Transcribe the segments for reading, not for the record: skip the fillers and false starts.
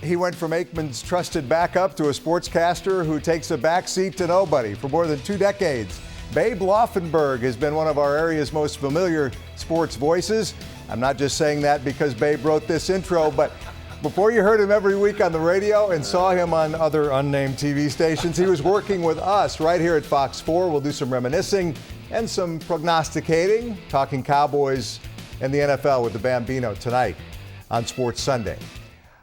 He went from Aikman's trusted backup to a sportscaster who takes a backseat to nobody for more than 2 decades. Babe Laufenberg has been one of our area's most familiar sports voices. I'm not just saying that because Babe wrote this intro, but before you heard him every week on the radio and saw him on other unnamed TV stations, he was working with us right here at Fox 4. We'll do some reminiscing and some prognosticating, talking Cowboys and the NFL with the Bambino tonight on Sports Sunday.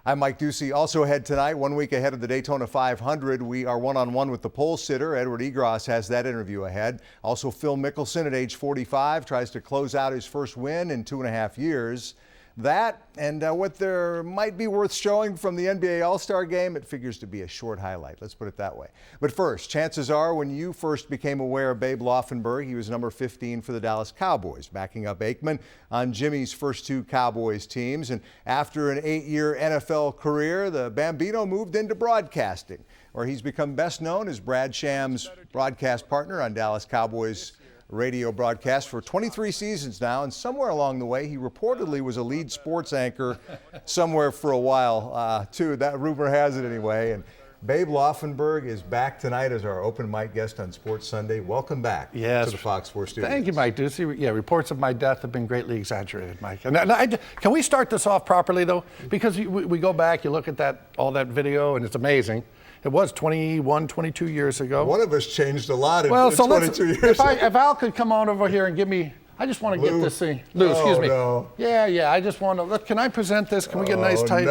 I'm Mike Doocy. Also ahead tonight, 1 week ahead of the Daytona 500, we are one-on-one with the pole sitter. Edward Egros has that interview ahead. Also, Phil Mickelson at age 45 tries to close out his first win in 2.5 years. That and what there might be worth showing from the NBA All-Star Game, it figures to be a short highlight. Let's put it that way. But first, chances are when you first became aware of Babe Laufenberg, he was number 15 for the Dallas Cowboys, backing up Aikman on Jimmy's first 2 Cowboys teams. And after an 8-year NFL career, the Bambino moved into broadcasting, where he's become best known as Brad Sham's broadcast partner on Dallas Cowboys radio broadcast for 23 seasons now, and somewhere along the way he reportedly was a lead sports anchor somewhere for a while too. That rumor has it anyway. And Babe Laufenberg is back tonight as our open mic guest on Sports Sunday. Welcome back to the Fox 4 studios. Thank you, Mike Doocy. Yeah, reports of my death have been greatly exaggerated, Mike. Can we start this off properly though? Because we go back, you look at all that video, and it's amazing. It was 21, 22 years ago. One of us changed a lot in 22 years. If Al could come on over here and give me, I just want to get this thing. Lou, excuse me. No. Yeah, I just want to, can I present this? Can we get a nice tight,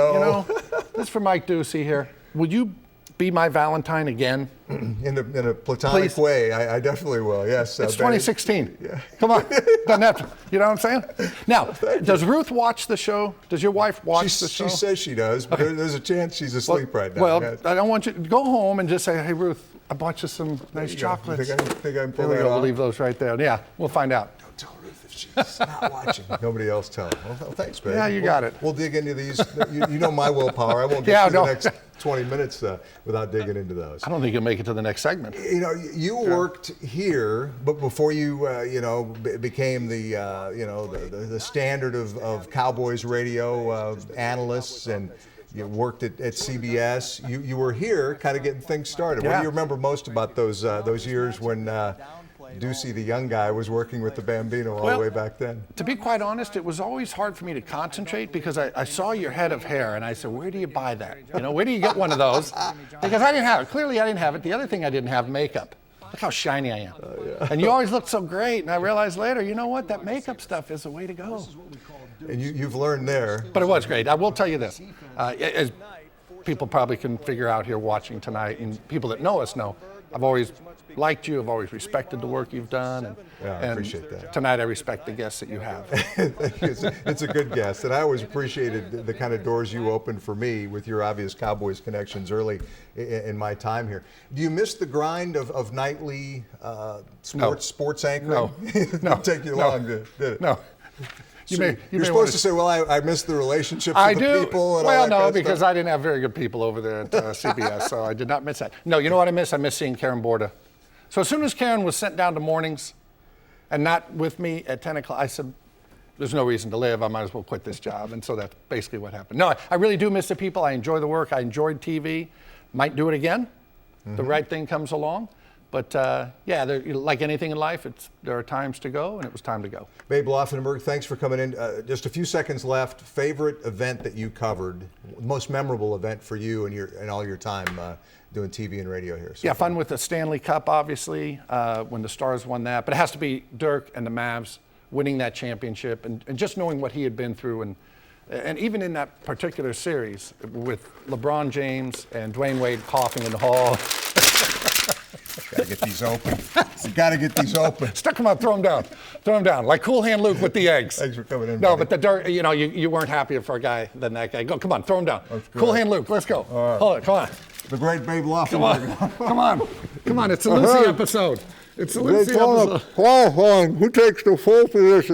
This is for Mike Doocy here. Would you be my Valentine again? In a platonic way, I definitely will, yes. It's 2016. Yeah. Come on. Doesn't have to, you know what I'm saying? Now, does Ruth watch the show? Does your wife watch the show? She says she does, but there's a chance she's asleep right now. Well, I don't want you to go home and just say, hey, Ruth, I bought you some nice chocolates. Think I can pull there we that go. off? We'll leave those right there. Yeah, we'll find out. Don't tell Ruth if she's not watching. Nobody else tell her. Well, thanks, babe. Yeah, you got it. We'll dig into these. You know my willpower. I won't get through the next 20 minutes without digging into those. I don't think you'll make it to the next segment. You know, you worked here, but before you, became the standard of Cowboys radio analysts, and you worked at CBS. You were here, kind of getting things started. Yeah. What do you remember most about those years when Doocy, the young guy, was working with the Bambino all the way back then? To be quite honest, it was always hard for me to concentrate because I saw your head of hair and I said, where do you buy that? Where do you get one of those? Because I didn't have it. Clearly I didn't have it. The other thing, I didn't have makeup. Look how shiny I am. And you always looked so great. And I realized later, you know what? That makeup stuff is the way to go. And you've learned there. But it was great. I will tell you this. As people probably can figure out here watching tonight, and people that know us know, I've always liked you. I've always respected the work you've done. I appreciate that. Tonight I respect the guests that you have. It's a good guest. And I always appreciated the kind of doors you opened for me with your obvious Cowboys connections early in my time here. Do you miss the grind of nightly sports anchoring? No. It didn't take you long, did it? No. You're supposed to say, well, I miss the relationships with the people. And well, all that kind of because stuff. I didn't have very good people over there at CBS, so I did not miss that. No, you know what I miss? I miss seeing Karen Borda. So as soon as Karen was sent down to mornings and not with me at 10 o'clock, I said, there's no reason to live. I might as well quit this job. And so that's basically what happened. No, I really do miss the people. I enjoy the work. I enjoyed TV. Might do it again. The right thing comes along. But like anything in life, there are times to go, and it was time to go. Babe Laufenberg, thanks for coming in. Just a few seconds left. Favorite event that you covered, most memorable event for you and all your time doing TV and radio here? Fun with the Stanley Cup, obviously, when the Stars won that. But it has to be Dirk and the Mavs winning that championship, and just knowing what he had been through, and even in that particular series with LeBron James and Dwayne Wade coughing in the hall. Gotta get these open. You gotta get these open. Stuck them out, throw them down. Throw them down. Like Cool Hand Luke with the eggs. Thanks for coming in. No, buddy. but the Dirk, you weren't happier for a guy than that guy. Go, come on, throw them down. Cool Hand Luke, let's go. All right. Hold it, come on. The great Babe Laufenberg. Come on, it's a Lucy episode. It's a Lucy episode. Hold on, who takes the full position?